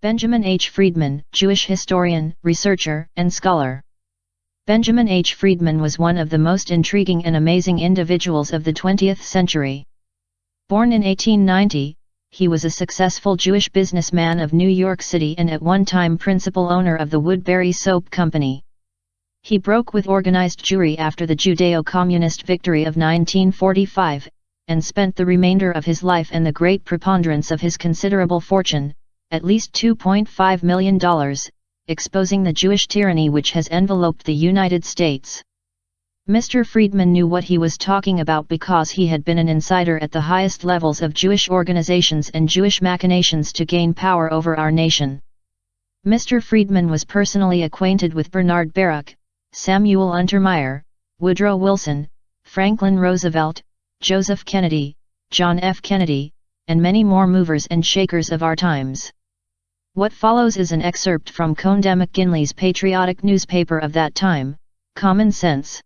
Benjamin H. Freedman, Jewish historian, researcher, and scholar. Benjamin H. Freedman was one of the most intriguing and amazing individuals of the 20th century. Born in 1890, he was a successful Jewish businessman of New York City and at one time principal owner of the Woodbury Soap Company. He broke with organized Jewry after the Judeo-Communist victory of 1945, and spent the remainder of his life and the great preponderance of his considerable fortune, at least $2.5 million, exposing the Jewish tyranny which has enveloped the United States. Mr. Freedman knew what he was talking about because he had been an insider at the highest levels of Jewish organizations and Jewish machinations to gain power over our nation. Mr. Freedman was personally acquainted with Bernard Baruch, Samuel Untermeyer, Woodrow Wilson, Franklin Roosevelt, Joseph Kennedy, John F. Kennedy, and many more movers and shakers of our times. What follows is an excerpt from Conde McGinley's patriotic newspaper of that time, Common Sense.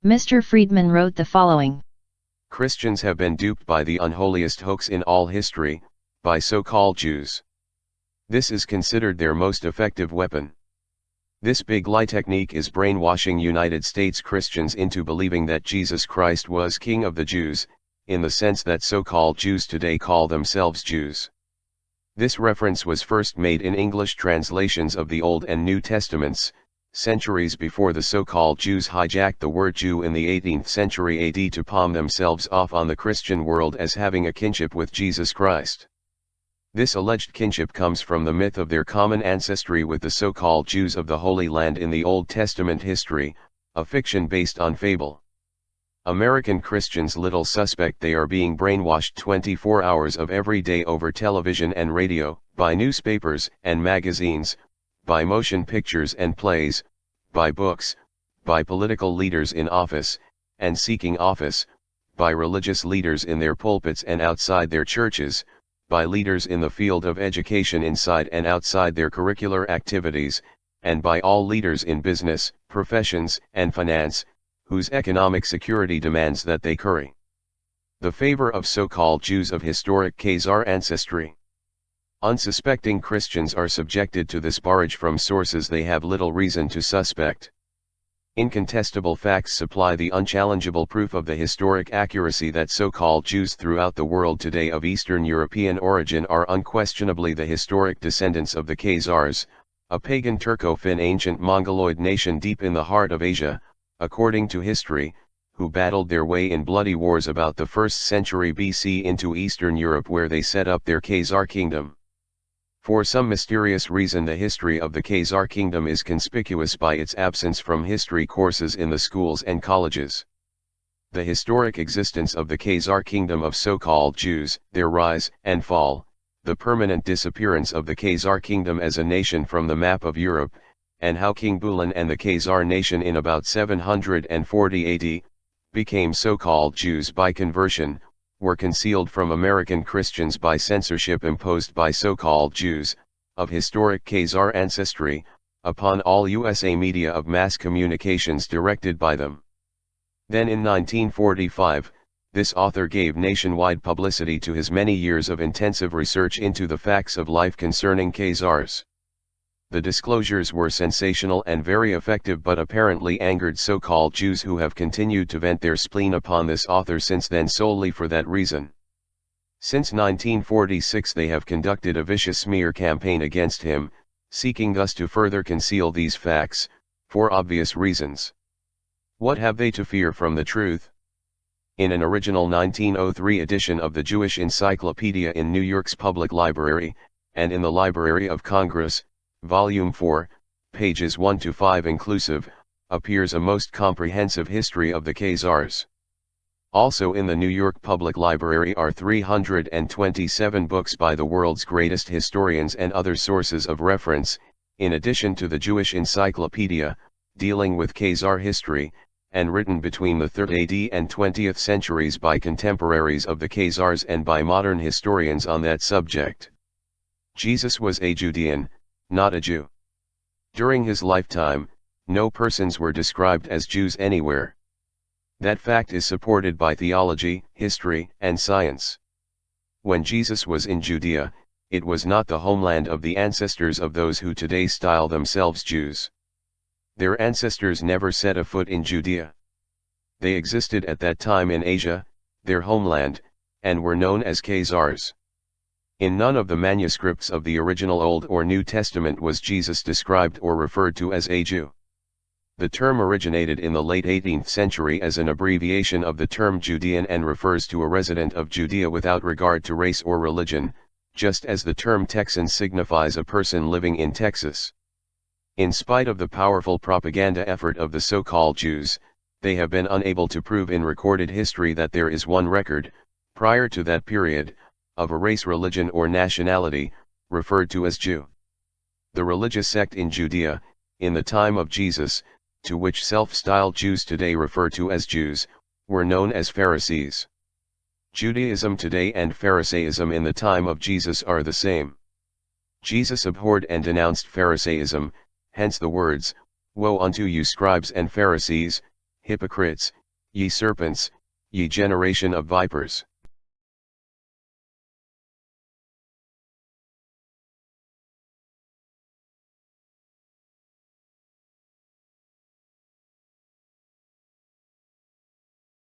Mr. Freedman wrote the following. Christians have been duped by the unholiest hoax in all history, by so-called Jews. This is considered their most effective weapon. This big lie technique is brainwashing United States Christians into believing that Jesus Christ was King of the Jews, in the sense that so-called Jews today call themselves Jews. This reference was first made in English translations of the Old and New Testaments, centuries before the so-called Jews hijacked the word Jew in the 18th century AD to palm themselves off on the Christian world as having a kinship with Jesus Christ. This alleged kinship comes from the myth of their common ancestry with the so-called Jews of the Holy Land in the Old Testament history, a fiction based on fable. American Christians little suspect they are being brainwashed 24 hours of every day over television and radio, by newspapers and magazines, by motion pictures and plays, by books, by political leaders in office, and seeking office, by religious leaders in their pulpits and outside their churches, by leaders in the field of education inside and outside their curricular activities, and by all leaders in business, professions, and finance, whose economic security demands that they curry the favor of so-called Jews of historic Khazar ancestry. Unsuspecting Christians are subjected to this barrage from sources they have little reason to suspect. Incontestable facts supply the unchallengeable proof of the historic accuracy that so-called Jews throughout the world today of Eastern European origin are unquestionably the historic descendants of the Khazars, a pagan Turco-Finn ancient Mongoloid nation deep in the heart of Asia, according to history, who battled their way in bloody wars about the 1st century BC into Eastern Europe where they set up their Khazar kingdom. For some mysterious reason the history of the Khazar kingdom is conspicuous by its absence from history courses in the schools and colleges. The historic existence of the Khazar kingdom of so-called Jews, their rise and fall, the permanent disappearance of the Khazar kingdom as a nation from the map of Europe, and how King Bulan and the Khazar nation in about 740 AD, became so-called Jews by conversion, were concealed from American Christians by censorship imposed by so-called Jews, of historic Khazar ancestry, upon all USA media of mass communications directed by them. Then in 1945, this author gave nationwide publicity to his many years of intensive research into the facts of life concerning Khazars. The disclosures were sensational and very effective but apparently angered so-called Jews who have continued to vent their spleen upon this author since then solely for that reason. Since 1946 they have conducted a vicious smear campaign against him, seeking thus to further conceal these facts, for obvious reasons. What have they to fear from the truth? In an original 1903 edition of the Jewish Encyclopedia in New York's Public Library, and in the Library of Congress, Volume 4, pages 1 to 5 inclusive, appears a most comprehensive history of the Khazars. Also in the New York Public Library are 327 books by the world's greatest historians and other sources of reference, in addition to the Jewish Encyclopedia, dealing with Khazar history, and written between the 3rd AD and 20th centuries by contemporaries of the Khazars and by modern historians on that subject. Jesus was a Judean, not a Jew. During his lifetime, no persons were described as Jews anywhere. That fact is supported by theology, history, and science. When Jesus was in Judea, it was not the homeland of the ancestors of those who today style themselves Jews. Their ancestors never set a foot in Judea. They existed at that time in Asia, their homeland, and were known as Khazars. In none of the manuscripts of the original Old or New Testament was Jesus described or referred to as a Jew. The term originated in the late 18th century as an abbreviation of the term Judean and refers to a resident of Judea without regard to race or religion, just as the term Texan signifies a person living in Texas. In spite of the powerful propaganda effort of the so-called Jews, they have been unable to prove in recorded history that there is one record, prior to that period, of a race, religion or nationality, referred to as Jew. The religious sect in Judea, in the time of Jesus, to which self-styled Jews today refer to as Jews, were known as Pharisees. Judaism today and Pharisaism in the time of Jesus are the same. Jesus abhorred and denounced Pharisaism, hence the words, "Woe unto you scribes and Pharisees, hypocrites, ye serpents, ye generation of vipers."